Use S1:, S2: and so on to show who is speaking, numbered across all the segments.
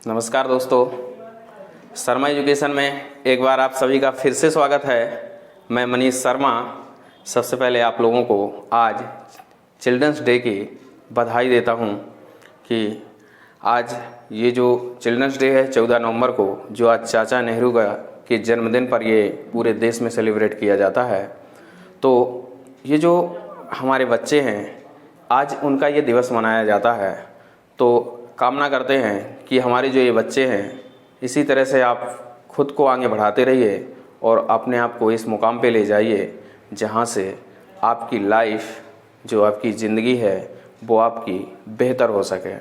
S1: नमस्कार दोस्तों, शर्मा एजुकेशन में एक बार आप सभी का फिर से स्वागत है। मैं मनीष शर्मा। सबसे पहले आप लोगों को आज चिल्ड्रंस डे की बधाई देता हूं कि आज ये जो चिल्ड्रंस डे है 14 नवंबर को, जो आज चाचा नेहरू का के जन्मदिन पर ये पूरे देश में सेलिब्रेट किया जाता है। तो ये जो हमारे बच्चे हैं, आज उनका ये दिवस मनाया जाता है। तो कामना करते हैं कि हमारे जो ये बच्चे हैं, इसी तरह से आप खुद को आगे बढ़ाते रहिए और अपने आप को इस मुकाम पे ले जाइए जहाँ से आपकी लाइफ, जो आपकी ज़िंदगी है, वो आपकी बेहतर हो सके।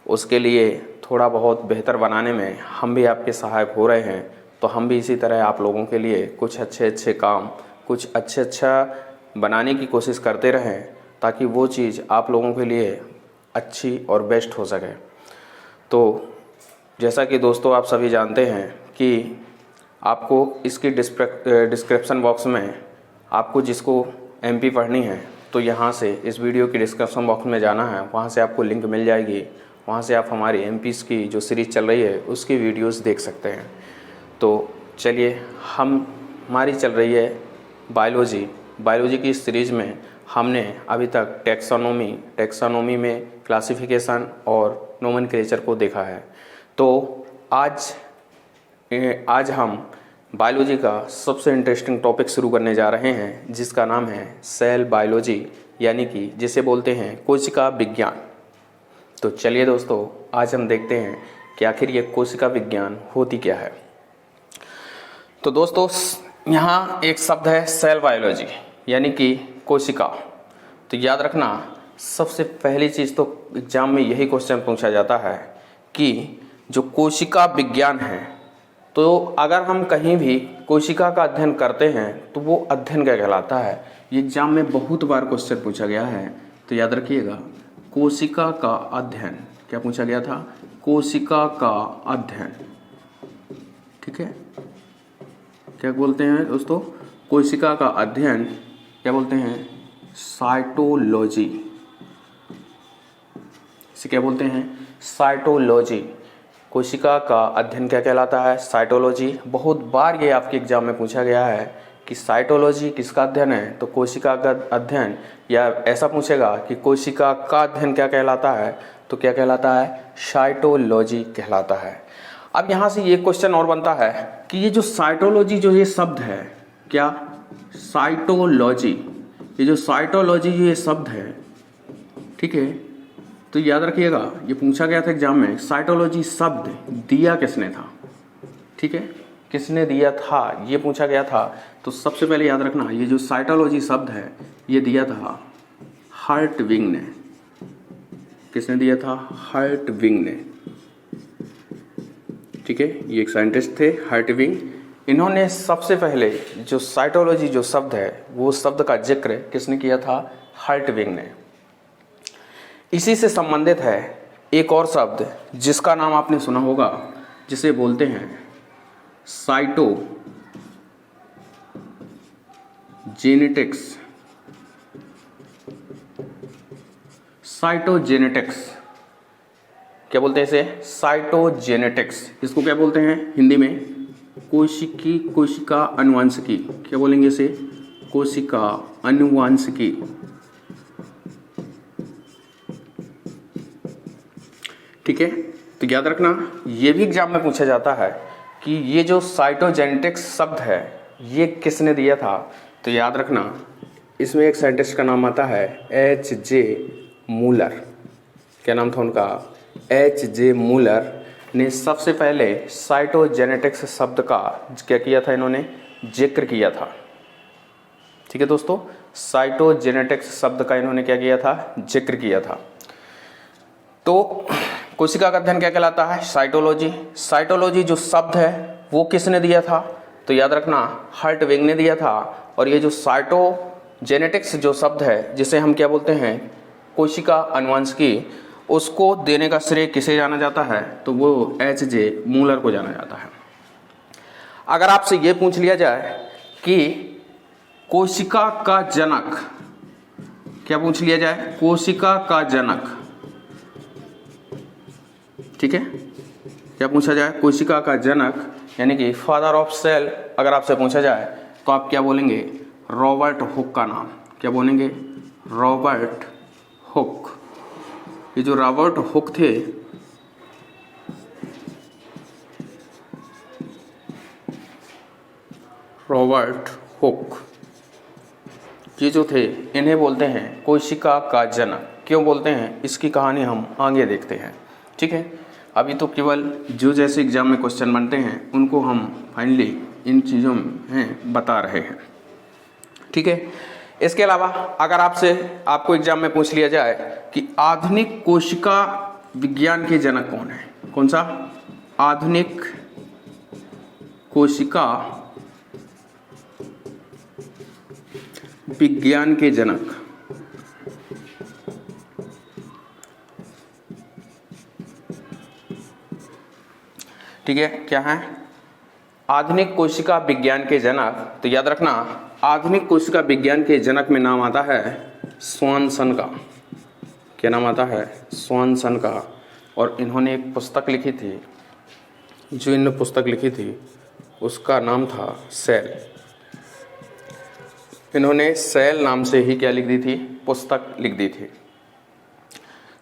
S1: उसके लिए थोड़ा बहुत बेहतर बनाने में हम भी आपके सहायक हो रहे हैं। तो हम भी इसी तरह आप लोगों के लिए कुछ अच्छे काम, कुछ अच्छा बनाने की कोशिश करते रहें, ताकि वो चीज़ आप लोगों के लिए अच्छी और बेस्ट हो सके। तो जैसा कि दोस्तों आप सभी जानते हैं कि आपको इसकी डिस्क्रिप्शन बॉक्स में, आपको जिसको एमपी पढ़नी है तो यहाँ से इस वीडियो की डिस्क्रिप्शन बॉक्स में जाना है, वहाँ से आपको लिंक मिल जाएगी। वहाँ से आप हमारी एमपीज़ की जो सीरीज़ चल रही है उसकी वीडियोस देख सकते हैं। तो चलिए, हमारी चल रही है बायोलॉजी की सीरीज़ में हमने अभी तक टेक्सोनोमी में क्लासिफिकेशन और नोमेनक्लेचर को देखा है। तो आज हम बायोलॉजी का सबसे इंटरेस्टिंग टॉपिक शुरू करने जा रहे हैं, जिसका नाम है सेल बायोलॉजी, यानी कि जिसे बोलते हैं कोशिका विज्ञान। तो चलिए दोस्तों, आज हम देखते हैं कि आखिर ये कोशिका विज्ञान होती क्या है। तो दोस्तों, यहाँ एक शब्द है सेल बायोलॉजी, यानी कि कोशिका। तो याद रखना, सबसे पहली चीज़ तो एग्जाम में यही क्वेश्चन पूछा जाता है कि जो कोशिका विज्ञान है, तो अगर हम कहीं भी कोशिका का अध्ययन करते हैं तो वो अध्ययन क्या कहलाता है। ये एग्जाम में बहुत बार क्वेश्चन पूछा गया है। तो याद रखिएगा, कोशिका का अध्ययन क्या पूछा गया था? कोशिका का अध्ययन। ठीक है, क्या बोलते हैं दोस्तों? कोशिका का अध्ययन क्या बोलते हैं? साइटोलॉजी। इसे क्या बोलते हैं? साइटोलॉजी। कोशिका का अध्ययन क्या कहलाता है? साइटोलॉजी। बहुत बार ये आपके एग्जाम में पूछा गया है कि साइटोलॉजी किसका अध्ययन है, तो कोशिका का अध्ययन। या ऐसा पूछेगा कि कोशिका का अध्ययन क्या कहलाता है, तो क्या कहलाता है? साइटोलॉजी कहलाता है। अब यहाँ से ये क्वेश्चन और बनता है कि ये जो साइटोलॉजी, जो ये शब्द है, क्या साइटोलॉजी, ये जो साइटोलॉजी ये शब्द है, ठीक है, तो याद रखिएगा, ये पूछा गया था एग्जाम में, साइटोलॉजी शब्द दिया किसने था? ठीक है, किसने दिया था, ये पूछा गया था। तो सबसे पहले याद रखना, ये जो साइटोलॉजी शब्द है ये दिया था हर्टविग ने। किसने दिया था? हर्टविग ने। ठीक है, ये एक साइंटिस्ट थे हर्टविग। इन्होंने सबसे पहले जो साइटोलॉजी जो शब्द है, वो शब्द का जिक्र किसने किया था? हर्टविग ने। इसी से संबंधित है एक और शब्द जिसका नाम आपने सुना होगा, जिसे बोलते हैं साइटोजेनेटिक्स। साइटोजेनेटिक्स क्या बोलते हैं इसे? साइटोजेनेटिक्स। इसको क्या बोलते हैं हिंदी में? कोशिका अनुवांशिकी। क्या बोलेंगे इसे? कोशिका अनुवांशिकी। ठीक है, तो याद रखना, ये भी एग्जाम में पूछा जाता है कि ये जो साइटोजेनेटिक्स शब्द है ये किसने दिया था। तो याद रखना, इसमें एक साइंटिस्ट का नाम आता है H.J. मूलर। क्या नाम था उनका? H.J. मूलर ने सबसे पहले साइटोजेनेटिक्स शब्द का क्या किया था? इन्होंने जिक्र किया था। ठीक है दोस्तों, साइटोजेनेटिक्स शब्द का इन्होंने क्या किया था? जिक्र किया था। तो कोशिका का अध्ययन क्या कहलाता है? साइटोलॉजी। साइटोलॉजी जो शब्द है वो किसने दिया था? तो याद रखना, हर्टविग ने दिया था। और ये जो साइटोजेनेटिक्स जो शब्द है, जिसे हम क्या बोलते हैं? कोशिका अनुवांशिकी, उसको देने का श्रेय किसे जाना जाता है? तो वो H.J. मूलर को जाना जाता है। अगर आपसे ये पूछ लिया जाए कि कोशिका का जनक, क्या पूछ लिया जाए? कोशिका का जनक। ठीक है, क्या पूछा जाए, कोशिका का जनक यानी कि फादर ऑफ सेल अगर आपसे पूछा जाए तो आप क्या बोलेंगे, रॉबर्ट हुक का नाम। क्या बोलेंगे, रॉबर्ट हुक। ये जो रॉबर्ट हुक थे, रॉबर्ट हुक ये जो थे इन्हें बोलते हैं कोशिका का जनक। क्यों बोलते हैं, इसकी कहानी हम आगे देखते हैं। ठीक है, अभी तो केवल जो जैसे एग्जाम में क्वेश्चन बनते हैं उनको हम फाइनली इन चीज़ों में बता रहे हैं। ठीक है, इसके अलावा अगर आपको एग्जाम में पूछ लिया जाए कि आधुनिक कोशिका विज्ञान के जनक कौन है, कौन सा, आधुनिक कोशिका विज्ञान के जनक, ठीक है, क्या है, आधुनिक कोशिका विज्ञान के जनक। तो याद रखना, आधुनिक कोशिका विज्ञान के जनक में नाम आता है स्वानसन का। क्या नाम आता है, स्वानसन का। और इन्होंने एक पुस्तक लिखी थी, जो इन्होंने पुस्तक लिखी थी उसका नाम था सेल। इन्होंने सेल नाम से ही क्या लिख दी थी, पुस्तक लिख दी थी।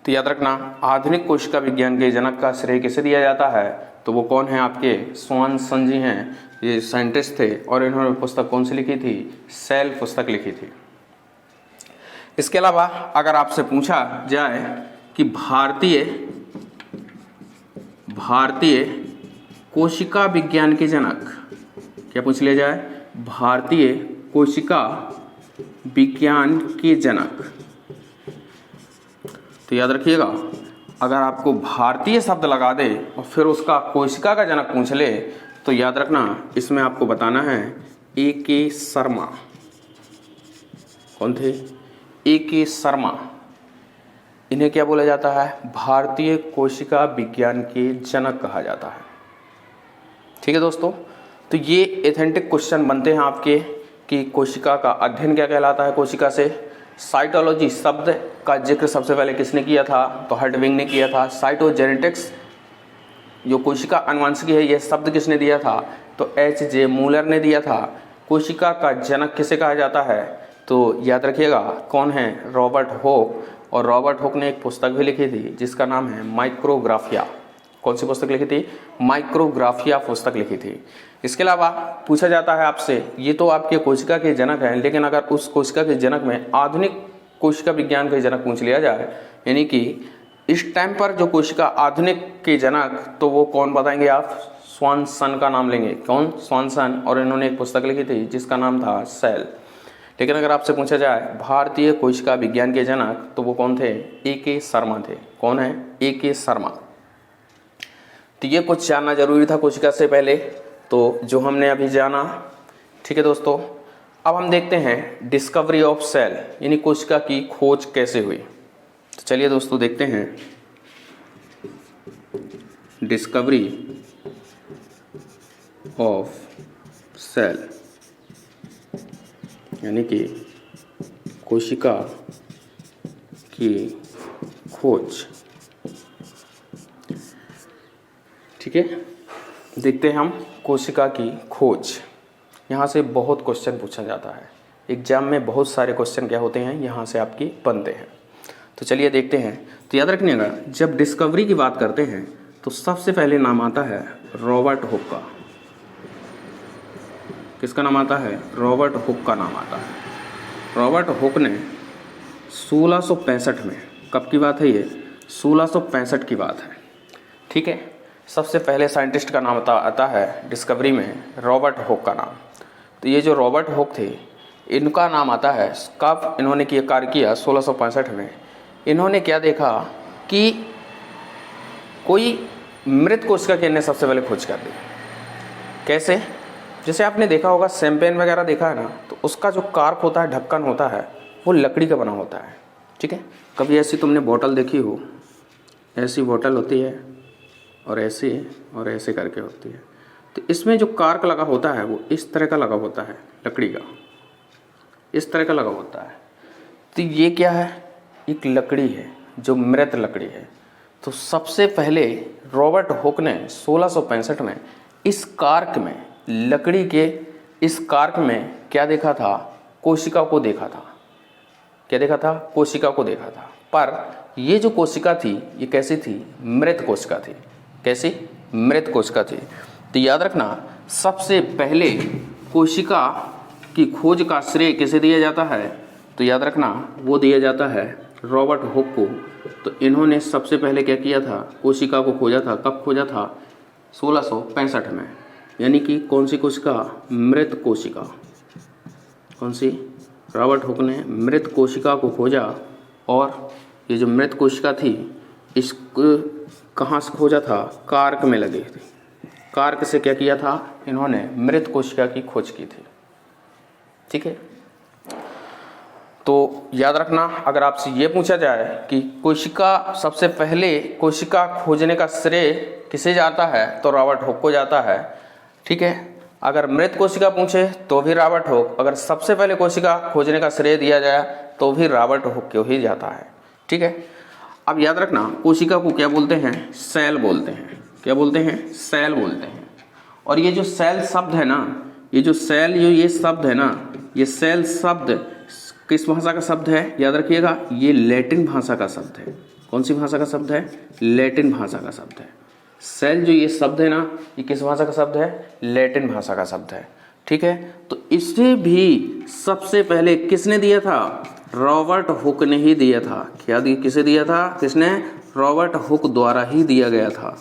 S1: तो याद रखना, आधुनिक कोशिका विज्ञान के जनक का श्रेय किसे दिया जाता है, तो वो कौन है, आपके स्वानसन जी हैं। ये साइंटिस्ट थे और इन्होंने पुस्तक कौन सी लिखी थी, सेल पुस्तक लिखी थी। इसके अलावा अगर आपसे पूछा जाए कि भारतीय कोशिका विज्ञान के जनक, क्या पूछ लिया जाए, भारतीय कोशिका विज्ञान के जनक। तो याद रखिएगा, अगर आपको भारतीय शब्द लगा दे और फिर उसका कोशिका का जनक पूछ ले तो याद रखना इसमें आपको बताना है A.K. शर्मा। कौन थे, A.K. शर्मा। इन्हें क्या बोला जाता है, भारतीय कोशिका विज्ञान के जनक कहा जाता है। ठीक है दोस्तों, तो ये एथेंटिक क्वेश्चन बनते हैं आपके कि कोशिका का अध्ययन क्या कहलाता है। कोशिका से साइटोलॉजी शब्द का जिक्र सबसे पहले किसने किया था, तो हर्टविग ने किया था। साइटोजेनेटिक्स जो कोशिका अनुवांशिकी है, यह शब्द किसने दिया था, तो H.J. मूलर ने दिया था। कोशिका का जनक किसे कहा जाता है, तो याद रखिएगा कौन है, रॉबर्ट हुक। और रॉबर्ट हुक ने एक पुस्तक भी लिखी थी जिसका नाम है माइक्रोग्राफिया। कौन सी पुस्तक लिखी थी, माइक्रोग्राफिया पुस्तक लिखी थी। इसके अलावा पूछा जाता है आपसे, ये तो आपके कोशिका के जनक हैं, लेकिन अगर उस कोशिका के जनक में आधुनिक कोशिका विज्ञान के जनक पूछ लिया जाए, यानी कि इस टाइम पर जो कोशिका आधुनिक के जनक, तो वो कौन बताएंगे आप, स्वानसन का नाम लेंगे। कौन, स्वानसन। और इन्होंने एक पुस्तक लिखी थी जिसका नाम था सेल। लेकिन अगर आपसे पूछा जाए भारतीय कोशिका विज्ञान के जनक, तो वो कौन थे, A.K. शर्मा थे। कौन है, A.K. शर्मा। तो ये कुछ जानना जरूरी था कोशिका से पहले, तो जो हमने अभी जाना। ठीक है दोस्तों, अब हम देखते हैं डिस्कवरी ऑफ सेल, यानी कोशिका की खोज कैसे हुई। तो चलिए दोस्तों देखते हैं डिस्कवरी ऑफ सेल, यानी कि कोशिका की खोज। ठीक है, देखते हैं हम कोशिका की खोज। यहाँ से बहुत क्वेश्चन पूछा जाता है एग्जाम में, बहुत सारे क्वेश्चन क्या होते हैं यहाँ से आपकी बनते हैं। तो चलिए देखते हैं। तो याद रखिएगा, जब डिस्कवरी की बात करते हैं तो सबसे पहले नाम आता है रॉबर्ट हुक का। किसका नाम आता है, रॉबर्ट हुक का नाम आता है। रॉबर्ट हुक ने 1665 में, कब की बात है ये, 1665 की बात है। ठीक है, सबसे पहले साइंटिस्ट का नाम आता है डिस्कवरी में रॉबर्ट हुक का नाम। तो ये जो रॉबर्ट हुक थे, इनका नाम आता है, कब इन्होंने कार्य किया, 1665 में। इन्होंने क्या देखा कि कोई मृत कोशिका की इन्हें सबसे पहले खोज कर दी। कैसे, जैसे आपने देखा होगा शैंपेन वगैरह देखा है ना, तो उसका जो कार्क होता है, ढक्कन होता है, वो लकड़ी का बना होता है। ठीक है, कभी ऐसी तुमने बोतल देखी हो, ऐसी बोतल होती है और ऐसे करके होती है। तो इसमें जो कार्क लगा होता है वो इस तरह का लगा होता है, लकड़ी का इस तरह का लगा होता है। तो ये क्या है, एक लकड़ी है जो मृत लकड़ी है। तो सबसे पहले रॉबर्ट हुक ने 1665 में इस कार्क में, लकड़ी के इस कार्क में क्या देखा था? कोशिका को देखा था। क्या देखा था? कोशिका को देखा था। पर ये जो कोशिका थी ये कैसी थी? मृत कोशिका थी। कैसी? मृत कोशिका थी। तो याद रखना, सबसे पहले कोशिका की खोज का श्रेय किसे दिया जाता है? तो याद रखना वो दिया जाता है रॉबर्ट हुक को। तो इन्होंने सबसे पहले क्या किया था? कोशिका को खोजा था। कब खोजा था? 1665 में। यानी कि कौन सी कोशिका? मृत कोशिका। कौन सी? रॉबर्ट हुक ने मृत कोशिका को खोजा। और ये जो मृत कोशिका थी इसको कहाँ से खोजा था? कार्क में लगे थे। कार्क से क्या किया था? इन्होंने मृत कोशिका की खोज की थी। ठीक है, तो याद रखना, अगर आपसे ये पूछा जाए कि कोशिका, सबसे पहले कोशिका खोजने का श्रेय किसे जाता है? तो रॉबर्ट हुक को जाता है। ठीक है, अगर मृत कोशिका पूछे तो भी रॉबर्ट हुक, अगर सबसे पहले कोशिका खोजने का श्रेय दिया जाए तो भी रॉबर्ट हुक को ही जाता है। ठीक है, अब याद रखना, कोशिका को क्या बोलते हैं? सेल बोलते हैं। क्या बोलते हैं? सेल बोलते हैं। और ये जो सेल शब्द है ना, ये जो सेल, ये शब्द है ना, ये सेल शब्द किस भाषा का शब्द है? याद रखिएगा, ये लैटिन भाषा का शब्द है। कौन सी भाषा का शब्द है? लैटिन भाषा का शब्द है। सेल जो ये शब्द है ना, ये किस भाषा का शब्द है? लैटिन भाषा का शब्द है। ठीक है, तो इसे भी सबसे पहले किसने दिया था? रॉबर्ट हुक ने ही दिया था। क्या किसे दिया था? किसने? रॉबर्ट हुक द्वारा ही दिया गया था।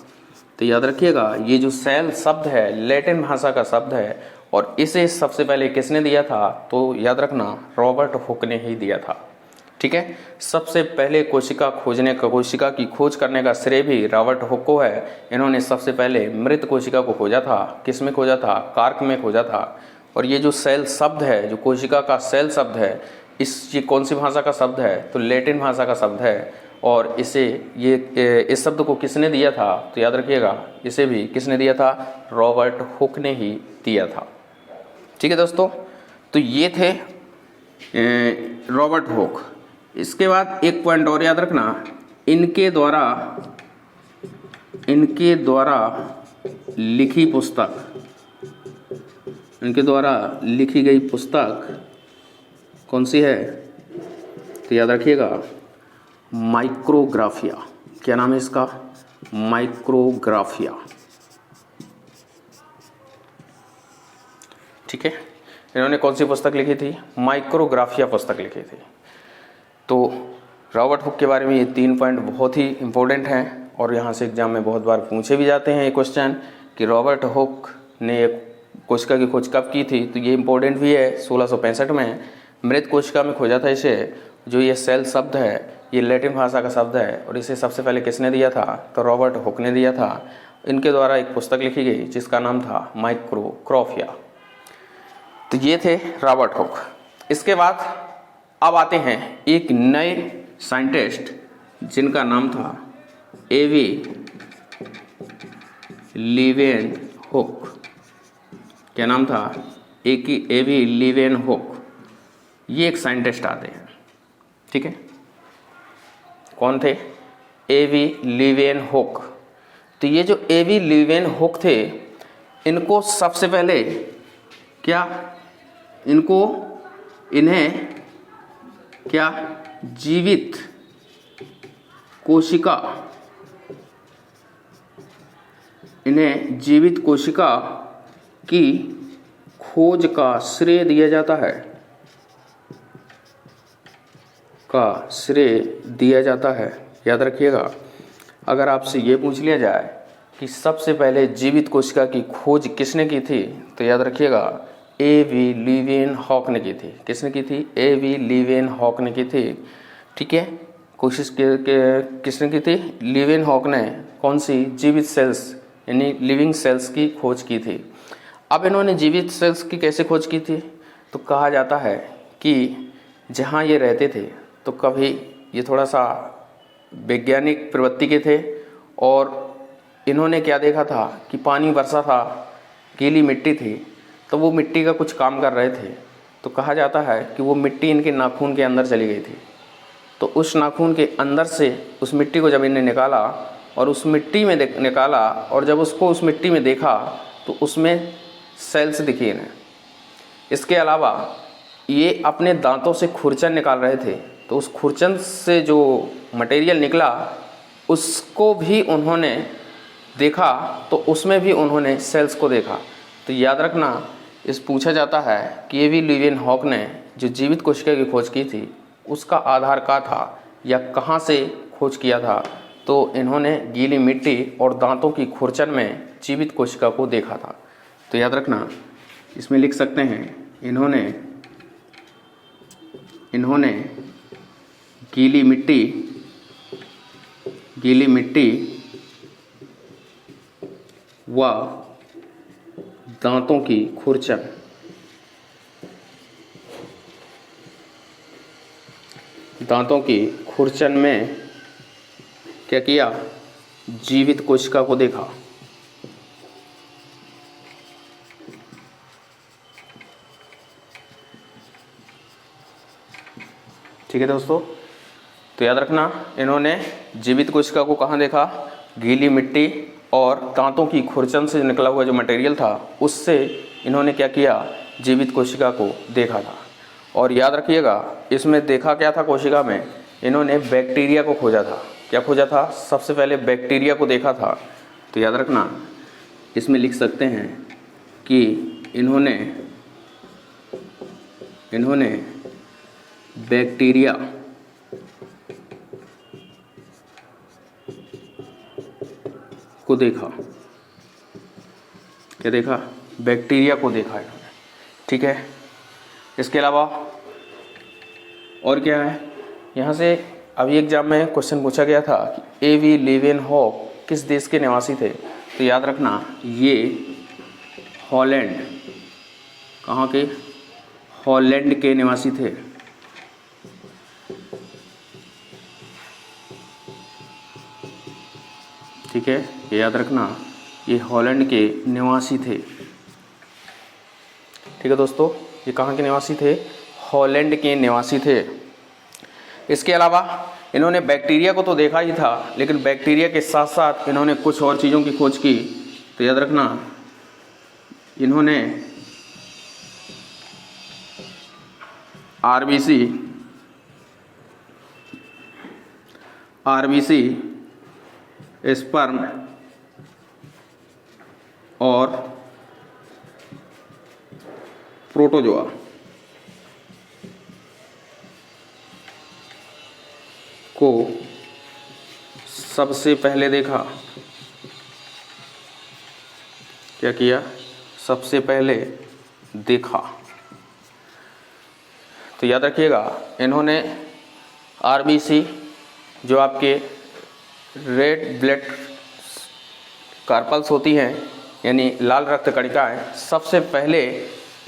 S1: तो याद रखिएगा, ये जो सेल शब्द है लैटिन भाषा का शब्द है, और इसे सबसे पहले किसने दिया था? तो याद रखना, रॉबर्ट हुक ने ही दिया था। ठीक है, सबसे पहले कोशिका खोजने का, कोशिका की खोज करने का श्रेय भी रॉबर्ट हुक को है। इन्होंने सबसे पहले मृत कोशिका को खोजा था। किस में खोजा था? कार्क में खोजा था। और ये जो सेल शब्द है, जो कोशिका का सेल शब्द है, ये कौन सी भाषा का शब्द है? तो लैटिन भाषा का शब्द है। और इस शब्द को किसने दिया था? तो याद रखिएगा, इसे भी किसने दिया था? रॉबर्ट हुक ने ही दिया था। ठीक है दोस्तों, तो ये थे रॉबर्ट हुक। इसके बाद एक पॉइंट और याद रखना, इनके द्वारा लिखी पुस्तक, इनके द्वारा लिखी गई पुस्तक कौन सी है? तो याद रखिएगा, माइक्रोग्राफिया। क्या नाम है इसका? माइक्रोग्राफिया। ठीक है, इन्होंने कौन सी पुस्तक लिखी थी? माइक्रोग्राफिया पुस्तक लिखी थी। तो रॉबर्ट हुक के बारे में ये 3 पॉइंट बहुत ही इंपॉर्टेंट हैं, और यहाँ से एग्जाम में बहुत बार पूछे भी जाते हैं ये क्वेश्चन कि रॉबर्ट हुक ने कोशिका की खोज कब की थी। तो ये इंपॉर्टेंट भी है। 1665 में मृत कोशिका में खोजा था इसे। जो ये सेल शब्द है ये लैटिन भाषा का शब्द है, और इसे सबसे पहले किसने दिया था? तो रॉबर्ट हुक ने दिया था। इनके द्वारा एक पुस्तक लिखी गई जिसका नाम था माइक्रोग्राफिया। तो ये थे रॉबर्ट हुक। इसके बाद अब आते हैं एक नए साइंटिस्ट जिनका नाम था एवी लीवेनहुक। क्या नाम था? एवी लीवेनहुक। ये एक साइंटिस्ट आते हैं। ठीक है, कौन थे? एवी लीवेनहुक। तो ये जो एवी लीवेनहुक थे, इनको सबसे पहले क्या, इन्हें क्या जीवित कोशिका, इन्हें जीवित कोशिका की खोज का श्रेय दिया जाता है, याद रखिएगा। अगर आपसे ये पूछ लिया जाए कि सबसे पहले जीवित कोशिका की खोज किसने की थी, तो याद रखिएगा एवी लीवेनहॉक ने की थी। किसने की थी? एवी लीवेनहॉक ने की थी। ठीक है, किसने की थी? लीवेनहॉक ने। कौन सी? जीवित सेल्स यानी लिविंग सेल्स की खोज की थी। अब इन्होंने जीवित सेल्स की कैसे खोज की थी? तो कहा जाता है कि जहाँ ये रहते थे तो कभी ये थोड़ा सा वैज्ञानिक प्रवृत्ति के थे, और इन्होंने क्या देखा था कि पानी बरसा था, गीली मिट्टी थी, तो वो मिट्टी का कुछ काम कर रहे थे। तो कहा जाता है कि वो मिट्टी इनके नाखून के अंदर चली गई थी। तो उस नाखून के अंदर से उस मिट्टी को जब इन्हें निकाला और उस मिट्टी में निकाला और जब उसको उस मिट्टी में देखा तो उसमें सेल्स दिखे इन्हें। इसके अलावा ये अपने दांतों से खुरचन निकाल रहे थे, तो उस खुरचन से जो मटेरियल निकला उसको भी उन्होंने देखा, तो उसमें भी उन्होंने सेल्स को देखा। तो याद रखना, इस पूछा जाता है कि ए.वी. लीवेनहॉक ने जो जीवित कोशिका की खोज की थी उसका आधार क्या था या कहाँ से खोज किया था, तो इन्होंने गीली मिट्टी और दांतों की खुरचन में जीवित कोशिका को देखा था। तो याद रखना, इसमें लिख सकते हैं इन्होंने गीली मिट्टी व दांतों की खुरचन में क्या किया, जीवित कोशिका को देखा। ठीक है दोस्तों, तो याद रखना, इन्होंने जीवित कोशिका को कहाँ देखा, गीली मिट्टी और दांतों की खुरचन से निकला हुआ जो मटेरियल था उससे इन्होंने क्या किया, जीवित कोशिका को देखा था। और याद रखिएगा, इसमें देखा क्या था, कोशिका में इन्होंने बैक्टीरिया को खोजा था। क्या खोजा था, सबसे पहले बैक्टीरिया को देखा था। तो याद रखना, इसमें लिख सकते हैं कि इन्होंने बैक्टीरिया को देखा। क्या देखा, बैक्टीरिया को देखा इन्होंने। ठीक है, इसके अलावा और क्या है, यहाँ से अभी एग्जाम में क्वेश्चन पूछा गया था कि ए.वी. लीवेनहॉक किस देश के निवासी थे। तो याद रखना, ये हॉलैंड, कहाँ के, हॉलैंड के निवासी थे। ठीक है, ये याद रखना, ये हॉलैंड के निवासी थे। ठीक है दोस्तों, ये कहाँ के निवासी थे, हॉलैंड के निवासी थे। इसके अलावा इन्होंने बैक्टीरिया को तो देखा ही था, लेकिन बैक्टीरिया के साथ साथ इन्होंने कुछ और चीज़ों की खोज की। तो याद रखना, इन्होंने आरबीसी, स्पर्म और प्रोटोजोआ को सबसे पहले देखा। क्या किया, सबसे पहले देखा। तो याद रखिएगा, इन्होंने आरबीसी, जो आपके रेड ब्लड कार्पल्स होती हैं, यानी लाल रक्त कणिकाएं, सबसे पहले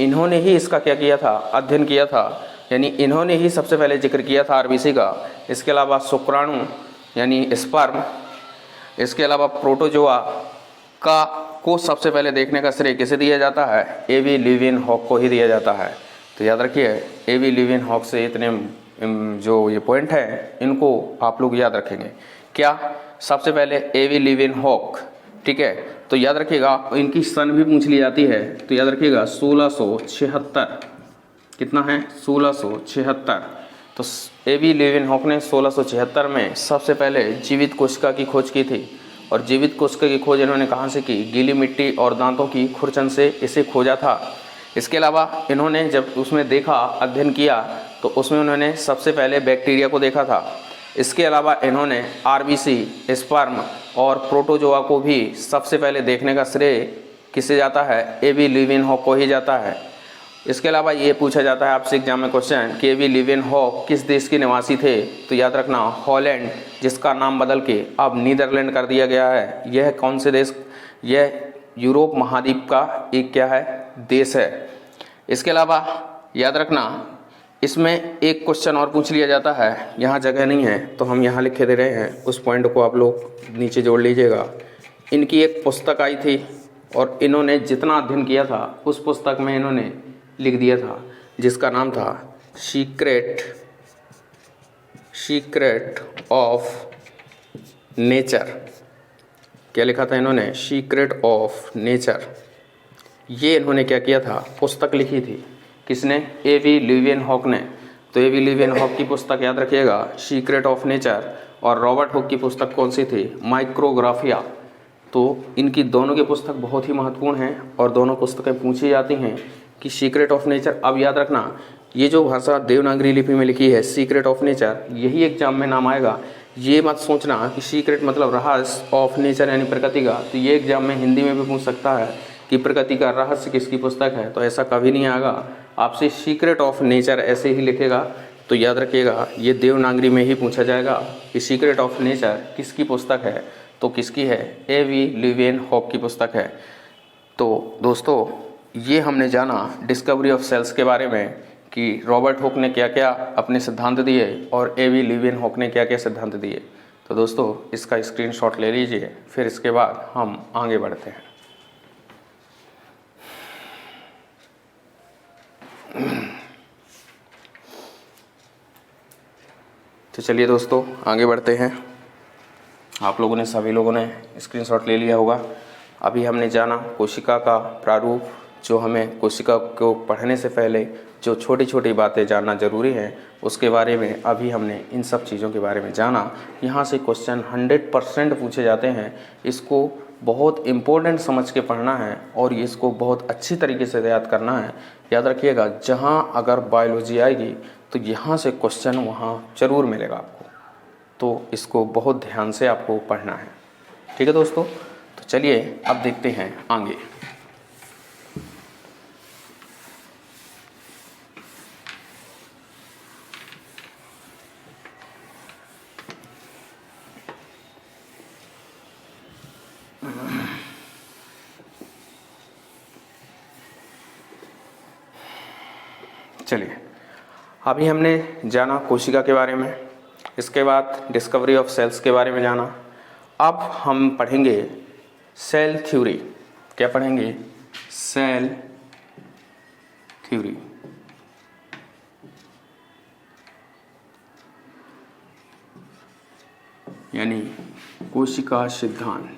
S1: इन्होंने ही इसका क्या किया था, अध्ययन किया था। यानी इन्होंने ही सबसे पहले जिक्र किया था आरबीसी का। इसके अलावा शुक्राणु यानी स्पर्म, इसके अलावा प्रोटोजोआ को सबसे पहले देखने का श्रेय किसे दिया जाता है, ए.वी. लीवेनहॉक को ही दिया जाता है। तो याद रखिए, ए.वी. लीवेनहॉक से इतने जो ये पॉइंट है इनको आप लोग याद रखेंगे। क्या, सबसे पहले ए.वी. लीवेनहॉक। ठीक है, तो याद रखिएगा, इनकी सन भी पूछ ली जाती है। तो याद रखिएगा 1676, कितना है, 1676। तो ए.वी. लीवेनहॉक ने 1676 में सबसे पहले जीवित कोशिका की खोज की थी। और जीवित कोशिका की खोज इन्होंने कहाँ से की, गीली मिट्टी और दांतों की खुरचन से इसे खोजा था। इसके अलावा इन्होंने जब उसमें देखा, अध्ययन किया, तो उसमें उन्होंने सबसे पहले बैक्टीरिया को देखा था। इसके अलावा इन्होंने आरबीसी, स्पर्म और प्रोटोजोआ को भी सबसे पहले देखने का श्रेय किसे जाता है, ए.वी. लीवेनहॉक को ही जाता है। इसके अलावा ये पूछा जाता है आपसे एग्जाम में क्वेश्चन कि ए.वी. लीवेनहॉक किस देश के निवासी थे। तो याद रखना, हॉलैंड, जिसका नाम बदल के अब नीदरलैंड कर दिया गया है। यह कौन से देश, यह यूरोप महाद्वीप का एक क्या है, देश है। इसके अलावा याद रखना, इसमें एक क्वेश्चन और पूछ लिया जाता है, यहाँ जगह नहीं है तो हम यहाँ लिखे दे रहे हैं, उस पॉइंट को आप लोग नीचे जोड़ लीजिएगा। इनकी एक पुस्तक आई थी और इन्होंने जितना अध्ययन किया था उस पुस्तक में इन्होंने लिख दिया था, जिसका नाम था सीक्रेट सीक्रेट ऑफ नेचर। क्या लिखा था इन्होंने? Secret of nature. ये इन्होंने क्या किया था? पुस्तक लिखी थी। किसने? A.V. ल्यूवेनहॉक ने। तो A.V. ल्यूवेनहॉक की पुस्तक याद रखिएगा, सीक्रेट ऑफ नेचर। और रॉबर्ट हुक की पुस्तक कौन सी थी? माइक्रोग्राफिया। तो इनकी दोनों की पुस्तक बहुत ही महत्वपूर्ण हैं और दोनों पुस्तकें पूछी जाती हैं कि सीक्रेट ऑफ नेचर। अब याद रखना, ये जो भाषा देवनागरी लिपि में लिखी है सीक्रेट ऑफ नेचर, यही एग्जाम में नाम आएगा। ये मत सोचना कि सीक्रेट मतलब रहस्य, ऑफ नेचर यानी प्रकृति का। तो ये एग्जाम में हिंदी में भी पूछ सकता है कि प्रकृति का रहस्य किसकी पुस्तक है, तो ऐसा कभी नहीं आएगा। आपसे सीक्रेट ऑफ नेचर ऐसे ही लिखेगा। तो याद रखिएगा, ये देवनागरी में ही पूछा जाएगा कि सीक्रेट ऑफ नेचर किसकी पुस्तक है। तो किसकी है? A.V. ल्यूवेनहॉक की पुस्तक है। तो दोस्तों, ये हमने जाना डिस्कवरी ऑफ सेल्स के बारे में कि रॉबर्ट हुक ने क्या क्या अपने सिद्धांत दिए और A.V. ल्यूवेनहॉक ने क्या क्या सिद्धांत दिए। तो दोस्तों, इसका स्क्रीनशॉट ले लीजिए, फिर इसके बाद हम आगे बढ़ते हैं। तो चलिए दोस्तों, आगे बढ़ते हैं। आप लोगों ने, सभी लोगों ने स्क्रीनशॉट ले लिया होगा। अभी हमने जाना कोशिका का प्रारूप, जो हमें कोशिका को पढ़ने से पहले जो छोटी छोटी बातें जानना जरूरी है उसके बारे में अभी हमने इन सब चीज़ों के बारे में जाना। यहाँ से क्वेश्चन 100% पूछे जाते हैं। इसको बहुत इम्पोर्टेंट समझ के पढ़ना है और इसको बहुत अच्छी तरीके से याद करना है। याद रखिएगा, जहाँ अगर बायोलॉजी आएगी तो यहाँ से क्वेश्चन वहाँ ज़रूर मिलेगा आपको। तो इसको बहुत ध्यान से आपको पढ़ना है। ठीक है दोस्तों, तो चलिए अब देखते हैं आगे। चलिए, अभी हमने जाना कोशिका के बारे में, इसके बाद डिस्कवरी ऑफ सेल्स के बारे में जाना। अब हम पढ़ेंगे सेल थ्योरी। क्या पढ़ेंगे? Cell theory. यानी कोशिका सिद्धांत।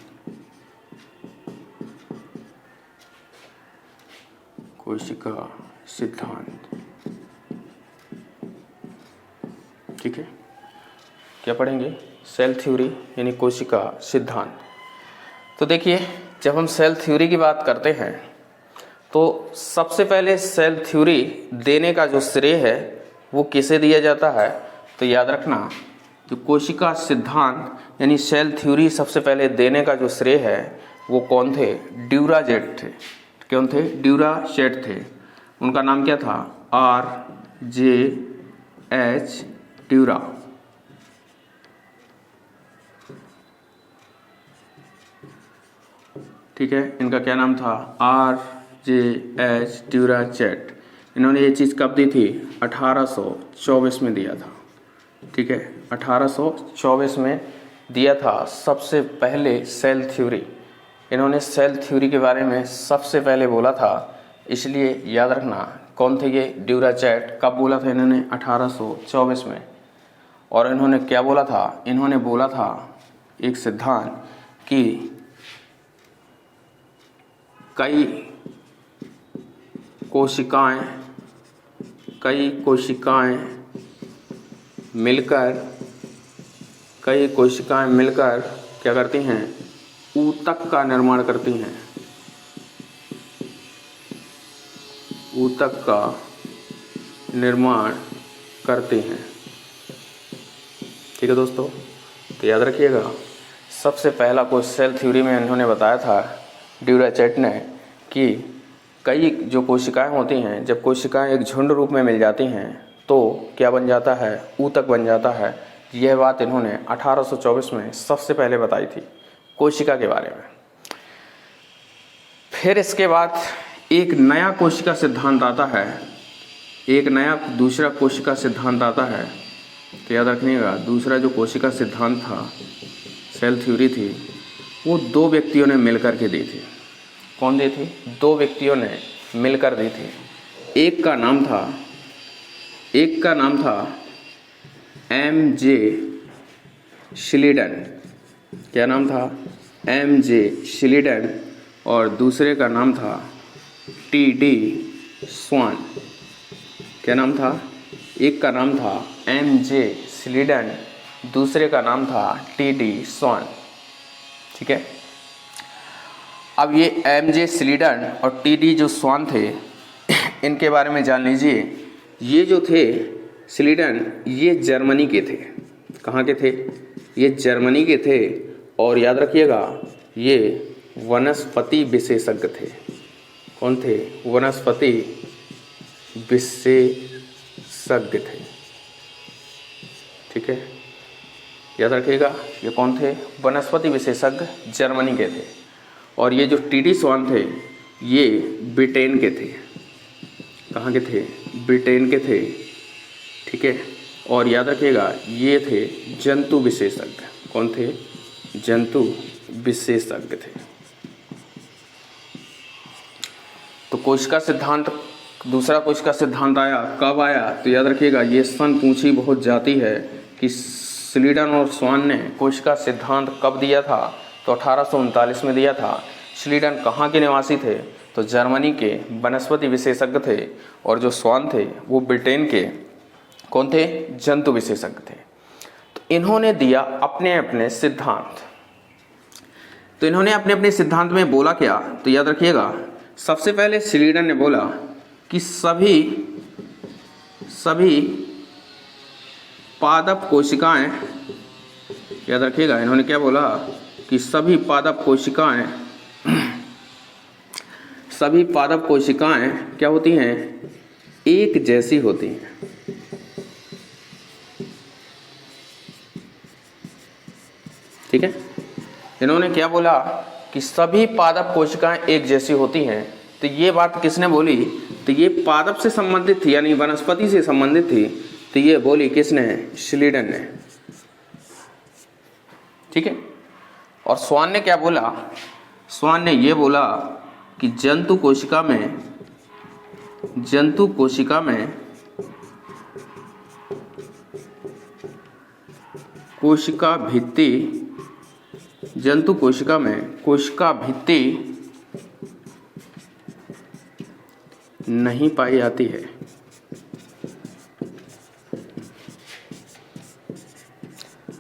S1: कोशिका सिद्धांत, ठीक है। क्या पढ़ेंगे? सेल थ्योरी यानी कोशिका सिद्धांत। तो देखिए, जब हम सेल थ्योरी की बात करते हैं तो सबसे पहले सेल थ्योरी देने का जो श्रेय है वो किसे दिया जाता है? तो याद रखना, जो कोशिका सिद्धांत यानी सेल थ्योरी सबसे पहले देने का जो श्रेय है वो कौन थे? ड्यूराजेट थे। कौन थे? ड्यूराजेट थे। उनका नाम क्या था? R.J.H. ड्यूरा। ठीक है, इनका क्या नाम था? R.J.H. ड्यूराजेट। इन्होंने ये चीज़ कब दी थी? 1824 में दिया था। ठीक है, 1824 में दिया था सबसे पहले सेल थ्योरी। इन्होंने सेल थ्योरी के बारे में सबसे पहले बोला था, इसलिए याद रखना कौन थे ये? ड्यूराजेट। कब बोला था इन्होंने? 1824 में। और इन्होंने क्या बोला था? इन्होंने बोला था एक सिद्धांत कि कई कोशिकाएं मिलकर क्या करती हैं? ऊतक का निर्माण करती हैं। ऊतक का निर्माण करती हैं। ठीक है दोस्तों, तो याद रखिएगा, सबसे पहला कोई सेल थ्योरी में इन्होंने बताया था ड्यूराजेट ने कि कई जो कोशिकाएं होती हैं, जब कोशिकाएं एक झुंड रूप में मिल जाती हैं तो क्या बन जाता है? ऊतक बन जाता है। यह बात इन्होंने 1824 में सबसे पहले बताई थी कोशिका के बारे में। फिर इसके बाद एक नया कोशिका सिद्धांत आता है, एक नया दूसरा कोशिका सिद्धांत आता है। तो याद रखिएगा, दूसरा जो कोशिका सिद्धांत था, सेल थ्योरी थी, वो दो व्यक्तियों ने मिलकर के दी थी। कौन दी थी? दो व्यक्तियों ने मिलकर दी थी। एक का नाम था M.J. शिलीडन, क्या नाम था? M.J. शिलीडन, और दूसरे का नाम था T.D. स्वान। क्या नाम था? एक का नाम था M.J. शिलीडन, दूसरे का नाम था T.D. स्वान। ठीक है, अब ये M.J. शिलीडन और T.D. जो स्वान थे, इनके बारे में जान लीजिए। ये जो थे शिलीडन, ये जर्मनी के थे। कहाँ के थे? ये जर्मनी के थे। और याद रखिएगा, ये वनस्पति विशेषज्ञ थे। कौन थे? वनस्पति विशेषज्ञ थे। ठीक है, याद रखिएगा, ये कौन थे? वनस्पति विशेषज्ञ, जर्मनी के थे। और ये जो टी.डी. स्वान थे, ये ब्रिटेन के थे। कहाँ के थे? ब्रिटेन के थे। ठीक है, और याद रखिएगा, ये थे जंतु विशेषज्ञ। कौन थे? जंतु विशेषज्ञ थे। तो कोशिका सिद्धांत, दूसरा कोशिका सिद्धांत आया, कब आया? तो याद रखिएगा, ये सन पूछी बहुत जाती है कि शिलीडन और स्वान ने कोशिका सिद्धांत कब दिया था? तो 1839 में दिया था। शिलीडन कहाँ के निवासी थे? तो जर्मनी के वनस्पति विशेषज्ञ थे। और जो स्वान थे वो ब्रिटेन के कौन थे? जंतु विशेषज्ञ थे। तो इन्होंने दिया अपने अपने सिद्धांत। तो इन्होंने अपने अपने सिद्धांत में बोला क्या? तो याद रखिएगा, सबसे पहले शिलीडन ने बोला कि सभी पादप कोशिकाएं, याद रखिएगा, इन्होंने क्या बोला कि सभी पादप कोशिकाएं क्या होती हैं? एक जैसी होती हैं। ठीक है, इन्होंने क्या बोला कि सभी पादप कोशिकाएं एक जैसी होती हैं। तो ये बात किसने बोली? तो ये पादप से संबंधित थी, यानी वनस्पति से संबंधित थी। तो ये बोली किसने? शिलीडन ने। ठीक है, और स्वान ने क्या बोला? स्वान ने ये बोला कि जंतु कोशिका में कोशिका भित्ति नहीं पाई जाती है।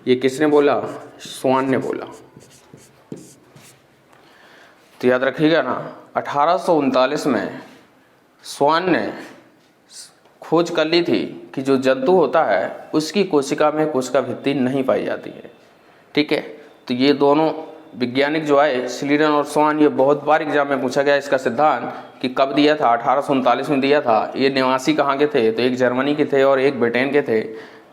S1: ये किसने बोला? स्वान ने बोला। तो याद रखिएगा ना, 1839 में स्वान ने खोज कर ली थी कि जो जंतु होता है उसकी कोशिका में कोशिका भित्ति नहीं पाई जाती है। ठीक है, तो ये दोनों वैज्ञानिक जो आए, शिलीडन और स्वान, ये बहुत बार एग्जाम में पूछा गया इसका सिद्धांत कि कब दिया था? 1839 में दिया था। ये निवासी कहाँ के थे? तो एक जर्मनी के थे और एक ब्रिटेन के थे।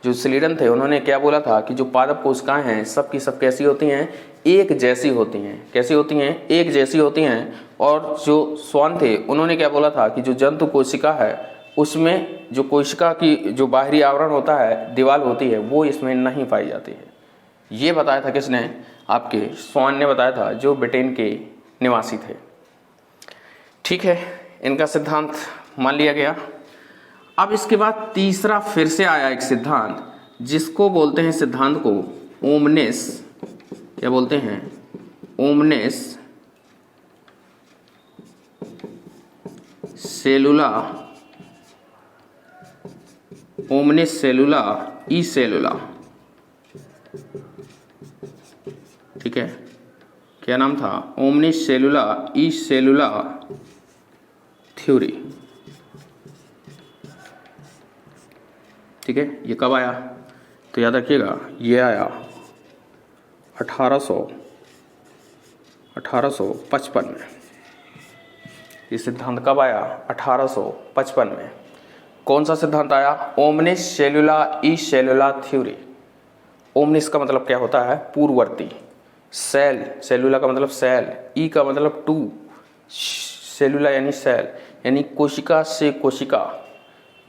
S1: जो शिलीडन थे, उन्होंने क्या बोला था कि जो पादप कोशिकाएं हैं सब की सब कैसी होती हैं? एक जैसी होती हैं। कैसी होती हैं? एक जैसी होती हैं। और जो स्वान थे, उन्होंने क्या बोला था कि जो जंतु कोशिका है उसमें जो कोशिका की जो बाहरी आवरण होता है, दीवार होती है, वो इसमें नहीं पाई जाती है। ये बताया था किसने? आपके स्वान ने बताया था, जो ब्रिटेन के निवासी थे। ठीक है, इनका सिद्धांत मान लिया गया। अब इसके बाद तीसरा फिर से आया एक सिद्धांत, जिसको बोलते हैं सिद्धांत को ओमनेस। क्या बोलते हैं? ओमनेस सेलुला, ओमनेस सेलुला ई सेलुला। ठीक है, क्या नाम था? ओमनिस सेलुला ई सेलुला थ्योरी। ठीक है, ये कब आया? तो याद रखिएगा, ये आया 1855 में। ये सिद्धांत कब आया? 1855 में। कौन सा सिद्धांत आया? ओमनिस सेलुला ई सेलुला थ्योरी। ओमनिस का मतलब क्या होता है? पूर्ववर्ती। सेल, सेलुला का मतलब सेल, ई का मतलब टू, सेलुला यानी सेल, यानी कोशिका से कोशिका,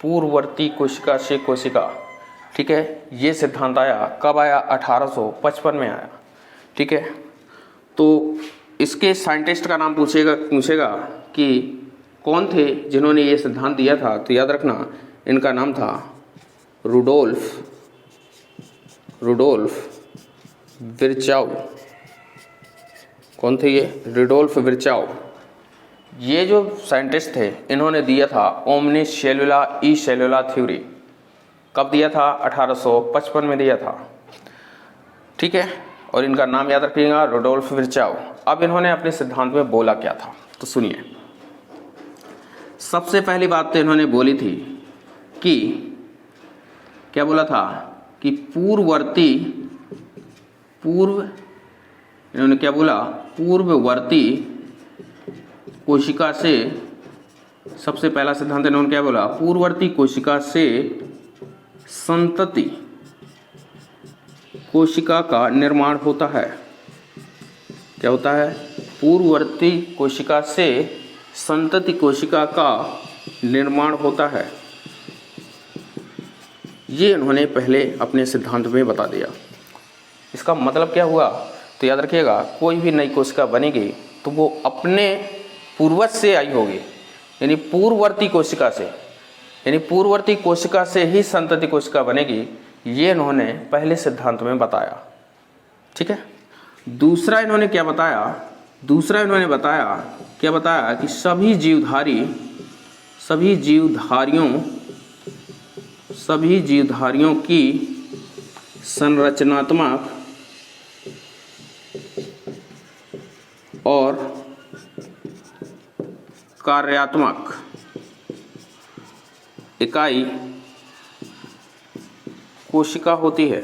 S1: पूर्ववर्ती कोशिका से कोशिका। ठीक है, ये सिद्धांत आया कब आया? 1855 में आया। ठीक है, तो इसके साइंटिस्ट का नाम पूछेगा कि कौन थे जिन्होंने ये सिद्धांत दिया था। तो याद रखना, इनका नाम था रुडोल्फ रुडोल्फ विर्चाउ। कौन थे ये? रुडोल्फ विर्चाउ। ये जो साइंटिस्ट थे इन्होंने दिया था ओमनिस सेलुला ई सेलुला थ्योरी। कब दिया था? 1855 में दिया था। ठीक है, और इनका नाम याद रखिएगा, रुडोल्फ विर्चाउ। अब इन्होंने अपने सिद्धांत में बोला क्या था, तो सुनिए। सबसे पहली बात तो इन्होंने बोली थी कि क्या बोला था कि इन्होंने क्या बोला? पूर्ववर्ती कोशिका से, सबसे पहला सिद्धांत इन्होंने क्या बोला? पूर्ववर्ती कोशिका से संतति कोशिका का निर्माण होता है। क्या होता है? पूर्ववर्ती कोशिका से संतति कोशिका का निर्माण होता है। ये इन्होंने पहले अपने सिद्धांत में बता दिया। इसका मतलब क्या हुआ? तो याद रखिएगा, कोई भी नई कोशिका बनेगी तो वो अपने पूर्वज से आई होगी, यानी पूर्ववर्ती कोशिका से, यानी पूर्ववर्ती कोशिका से ही संतति कोशिका बनेगी। ये इन्होंने पहले सिद्धांत में बताया। ठीक है। दूसरा इन्होंने क्या बताया? दूसरा इन्होंने क्या बताया कि सभी जीवधारियों की संरचनात्मक और कार्यात्मक इकाई कोशिका होती है।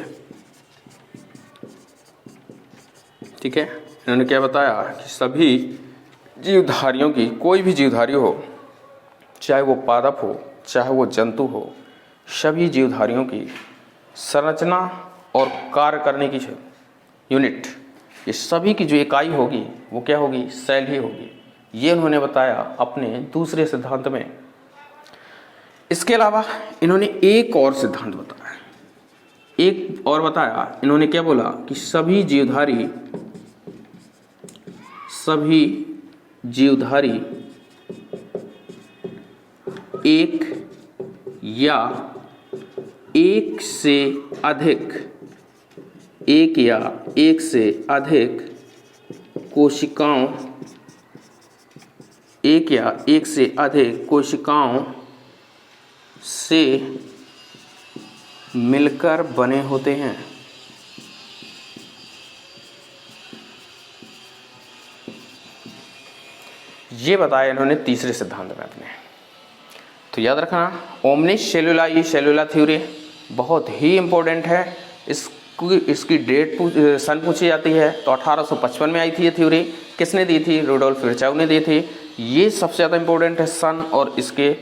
S1: ठीक है, इन्होंने क्या बताया कि सभी जीवधारियों की, कोई भी जीवधारी हो, चाहे वो पादप हो चाहे वो जंतु हो, सभी जीवधारियों की संरचना और कार्य करने की यूनिट, ये सभी की जो इकाई होगी वो क्या होगी? सेल ही होगी। ये उन्होंने बताया अपने दूसरे सिद्धांत में। इसके अलावा इन्होंने एक और सिद्धांत बताया, इन्होंने क्या बोला कि सभी जीवधारी एक या एक से अधिक कोशिकाओं से मिलकर बने होते हैं। ये बताया इन्होंने तीसरे सिद्धांत में अपने। तो याद रखना, ओमनिस सेलुला ई सेलुला थ्योरी बहुत ही इम्पोर्टेंट है। इसकी डेट सन पूछी जाती है, तो 1855 में आई थी ये थ्योरी। किसने दी थी? रुडोल्फ विर्चाउ ने दी थी। ये सबसे ज़्यादा इम्पोर्टेंट है, सन और इसके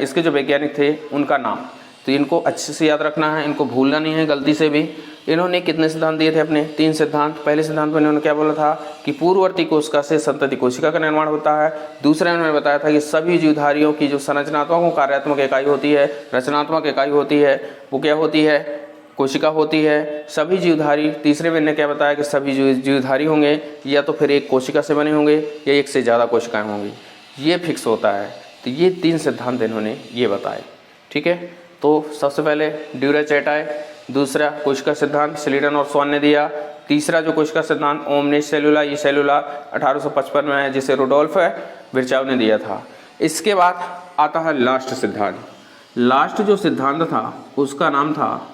S1: इसके जो वैज्ञानिक थे उनका नाम। तो इनको अच्छे से याद रखना है, इनको भूलना नहीं है गलती से भी। इन्होंने कितने सिद्धांत दिए थे अपने? 3 सिद्धांत। पहले सिद्धांत में इन्होंने क्या बोला था कि पूर्ववर्ती कोशिका से संतति कोशिका का निर्माण होता है। दूसरा इन्होंने बताया था कि सभी जीवधारियों की जो संरचनात्मक और कार्यात्मक इकाई होती है, रचनात्मक इकाई होती है, वो क्या होती है? कोशिका होती है। सभी जीवधारी, तीसरे में इन्होंने क्या बताया कि सभी जीवधारी होंगे या तो फिर एक कोशिका से बने होंगे या एक से ज़्यादा कोशिकाएं होंगी, ये फिक्स होता है। तो ये 3 सिद्धांत इन्होंने ये बताए। ठीक है, तो सबसे पहले ड्यूराचेटाई, दूसरा कोशिका सिद्धांत स्लीटन और स्वान ने दिया, तीसरा जो कोशिका सिद्धांत ओमनिस सेलुला ई सेलुला 1855 में है, जिसे रुडोल्फ विर्चाउ ने दिया था। इसके बाद आता है लास्ट सिद्धांत। लास्ट जो सिद्धांत था उसका नाम था,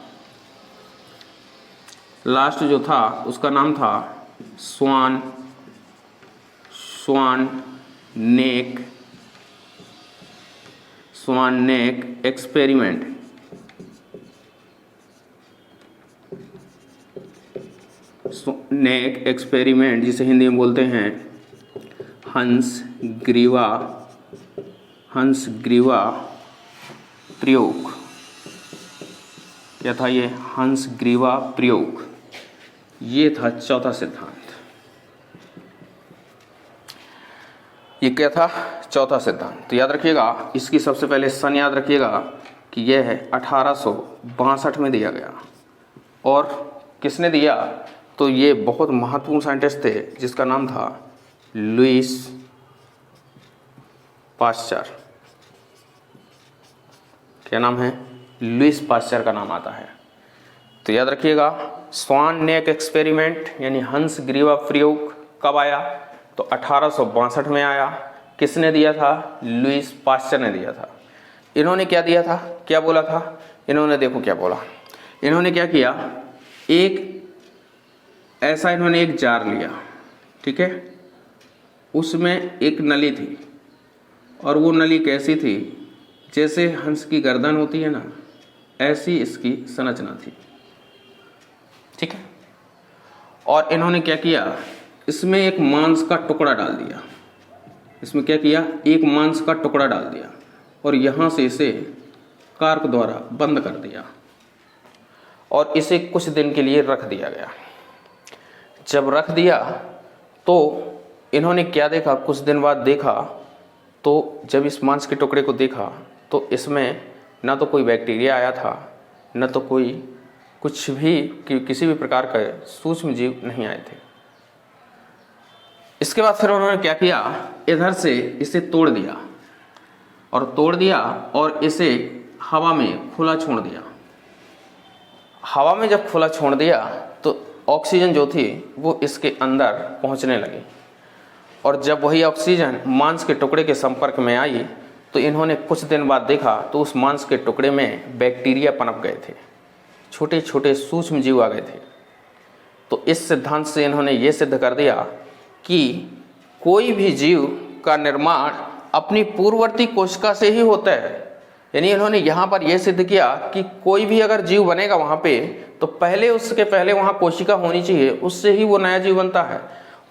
S1: स्वान-नेक एक्सपेरिमेंट। नेक एक्सपेरिमेंट जिसे हिंदी में बोलते हैं हंस ग्रीवा प्रयोग। क्या था ये? हंस ग्रीवा प्रयोग। ये था चौथा सिद्धांत। ये क्या था? चौथा सिद्धांत। तो याद रखिएगा, इसकी सबसे पहले सन याद रखिएगा कि यह है 1862 में दिया गया। और किसने दिया? तो ये बहुत महत्वपूर्ण साइंटिस्ट थे जिसका नाम था लुईस पाश्चर। क्या नाम है? लुईस पाश्चर का नाम आता है। तो याद रखिएगा, स्वान नेक एक्सपेरिमेंट यानी हंस ग्रीवा प्रयोग कब आया? तो 1862 में आया। किसने दिया था? लुईस पास्चर ने दिया था। इन्होंने क्या दिया था, क्या बोला था? इन्होंने देखो क्या बोला, इन्होंने क्या किया, इन्होंने एक जार लिया, ठीक है, उसमें एक नली थी और वो नली कैसी थी, जैसे हंस की गर्दन होती है ना, ऐसी इसकी संरचना थी, ठीक है। और इन्होंने क्या किया, इसमें एक मांस का टुकड़ा डाल दिया, इसमें क्या किया, एक मांस का टुकड़ा डाल दिया और यहाँ से इसे कार्क द्वारा बंद कर दिया और इसे कुछ दिन के लिए रख दिया गया। जब रख दिया तो इन्होंने क्या देखा, कुछ दिन बाद देखा तो जब इस मांस के टुकड़े को देखा तो इसमें ना तो कोई बैक्टीरिया आया था, न तो कोई कुछ भी किसी भी प्रकार के सूक्ष्म जीव नहीं आए थे। इसके बाद फिर उन्होंने क्या किया, इधर से इसे तोड़ दिया और इसे हवा में खुला छोड़ दिया। हवा में जब खुला छोड़ दिया तो ऑक्सीजन जो थी वो इसके अंदर पहुंचने लगी और जब वही ऑक्सीजन मांस के टुकड़े के संपर्क में आई तो इन्होंने कुछ दिन बाद देखा तो उस मांस के टुकड़े में बैक्टीरिया पनप गए थे, छोटे छोटे सूक्ष्म जीव आ गए थे। तो इस सिद्धांत से इन्होंने ये सिद्ध कर दिया कि कोई भी जीव का निर्माण अपनी पूर्ववर्ती कोशिका से ही होता है। यानी इन्होंने यहाँ पर यह सिद्ध किया कि कोई भी अगर जीव बनेगा वहाँ पे तो उसके पहले वहाँ कोशिका होनी चाहिए, उससे ही वो नया जीव बनता है।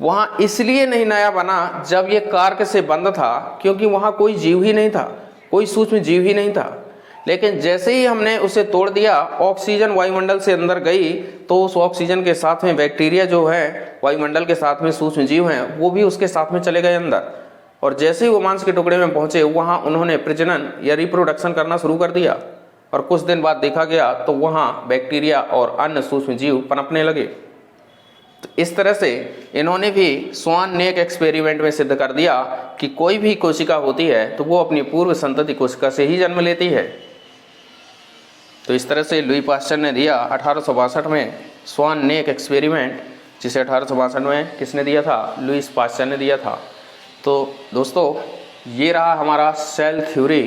S1: वहाँ इसलिए नहीं नया बना जब ये कार्क से बंद था क्योंकि वहाँ कोई जीव ही नहीं था, कोई सूक्ष्म जीव ही नहीं था। लेकिन जैसे ही हमने उसे तोड़ दिया, ऑक्सीजन वायुमंडल से अंदर गई तो उस ऑक्सीजन के साथ में बैक्टीरिया जो है, वायुमंडल के साथ में सूक्ष्म जीव हैं, वो भी उसके साथ में चले गए अंदर। और जैसे ही वो मांस के टुकड़े में पहुंचे वहाँ उन्होंने प्रजनन या रिप्रोडक्शन करना शुरू कर दिया और कुछ दिन बाद देखा गया तो वहाँ बैक्टीरिया और अन्य सूक्ष्म जीव पनपने लगे। तो इस तरह से इन्होंने भी स्वान नेक एक्सपेरिमेंट में सिद्ध कर दिया कि कोई भी कोशिका होती है तो वो अपनी पूर्व संतति कोशिका से ही जन्म लेती है। तो इस तरह से लुई पास्चर ने दिया 1862 में स्वान नेक एक्सपेरिमेंट, जिसे 1862 में किसने दिया था? लुईस पास्चर ने दिया था। तो दोस्तों ये रहा हमारा सेल थ्योरी।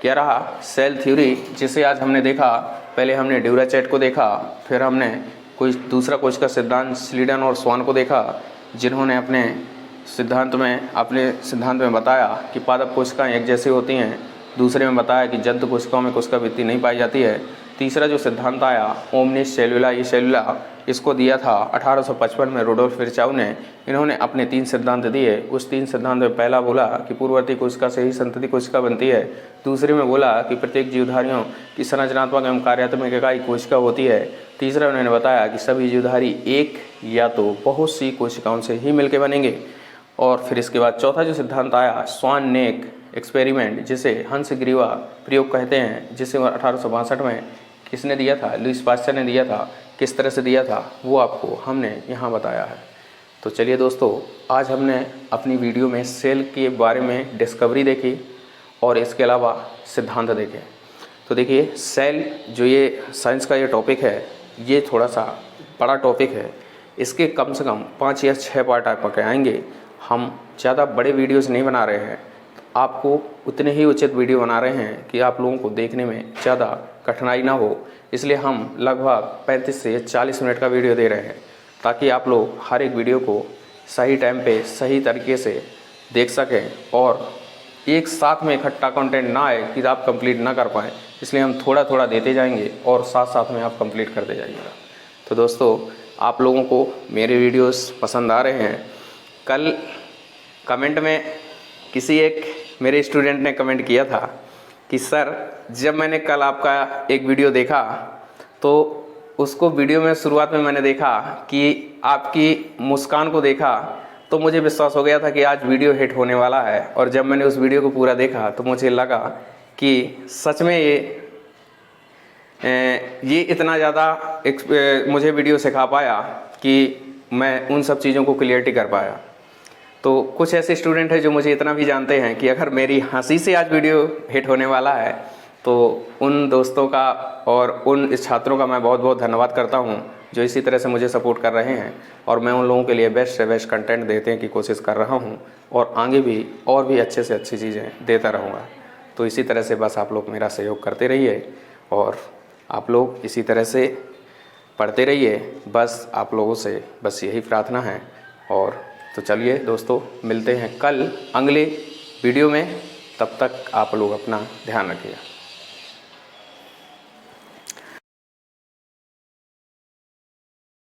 S1: क्या रहा? सेल थ्योरी, जिसे आज हमने देखा। पहले हमने ड्यूराचैट को देखा, फिर हमने कोई दूसरा कोशिका सिद्धांत स्लीडन और स्वान को देखा, जिन्होंने अपने सिद्धांत में बताया कि पादप कोशिकाएं एक जैसी होती हैं। दूसरे में बताया कि जंतु कोशिकाओं में कोशिका भित्ति नहीं पाई जाती है। तीसरा जो सिद्धांत आया ओमनिस सेलुला ई सेलुला, इसको दिया था 1855 में रुडोल्फ विर्चाउ ने। इन्होंने अपने 3 सिद्धांत दिए। उस 3 सिद्धांत में पहला बोला कि पूर्ववर्ती कोशिका से ही संतति कोशिका बनती है। दूसरे में बोला कि प्रत्येक जीवधारियों की संरचनात्मक एवं कार्यात्मक इकाई कोशिका होती है। तीसरा उन्होंने बताया कि सभी जीवधारी एक या तो बहुत सी कोशिकाओं से ही मिलकर बनेंगे। और फिर इसके बाद चौथा जो सिद्धांत आया स्वान नेक एक्सपेरिमेंट, जिसे हंस ग्रीवा प्रयोग कहते हैं, जिसे 1862 में किसने दिया था? लुईस पास्चर ने दिया था। किस तरह से दिया था वो आपको हमने यहाँ बताया है। तो चलिए दोस्तों, आज हमने अपनी वीडियो में सेल के बारे में डिस्कवरी देखी और इसके अलावा सिद्धांत देखे। तो देखिए, सेल जो ये साइंस का ये टॉपिक है, ये थोड़ा सा बड़ा टॉपिक है। इसके कम से कम 5 या 6 पार्ट आपके आएंगे। हम ज़्यादा बड़े वीडियोज़ नहीं बना रहे हैं, आपको उतने ही उचित वीडियो बना रहे हैं कि आप लोगों को देखने में ज़्यादा कठिनाई ना हो। इसलिए हम लगभग 35 से 40 मिनट का वीडियो दे रहे हैं, ताकि आप लोग हर एक वीडियो को सही टाइम पे सही तरीके से देख सकें और एक साथ में इकट्ठा कंटेंट ना आए कि आप कंप्लीट ना कर पाएँ। इसलिए हम थोड़ा थोड़ा देते जाएंगे और साथ साथ में आप कंप्लीट करते जाइएगा। तो दोस्तों, आप लोगों को मेरे वीडियोस पसंद आ रहे हैं? कल कमेंट में किसी एक मेरे स्टूडेंट ने कमेंट किया था कि सर, जब मैंने कल आपका एक वीडियो देखा तो उसको वीडियो में शुरुआत में मैंने देखा कि आपकी मुस्कान को देखा तो मुझे विश्वास हो गया था कि आज वीडियो हिट होने वाला है। और जब मैंने उस वीडियो को पूरा देखा तो मुझे लगा कि सच में ये इतना ज़्यादा मुझे वीडियो सिखा पाया कि मैं उन सब चीज़ों को क्लियरिटी कर पाया। तो कुछ ऐसे स्टूडेंट हैं जो मुझे इतना भी जानते हैं कि अगर मेरी हंसी से आज वीडियो हिट होने वाला है तो उन दोस्तों का और उन छात्रों का मैं बहुत बहुत धन्यवाद करता हूँ जो इसी तरह से मुझे सपोर्ट कर रहे हैं, और मैं उन लोगों के लिए बेस्ट से बेस्ट कंटेंट देने की कोशिश कर रहा हूँ और आगे भी और भी अच्छे से अच्छी चीज़ें देता रहूँगा। तो इसी तरह से बस आप लोग मेरा सहयोग करते रहिए और आप लोग इसी तरह से पढ़ते रहिए, बस आप लोगों से बस यही प्रार्थना है। और तो चलिए दोस्तों, मिलते हैं कल अगले वीडियो में, तब तक आप लोग अपना ध्यान रखिए।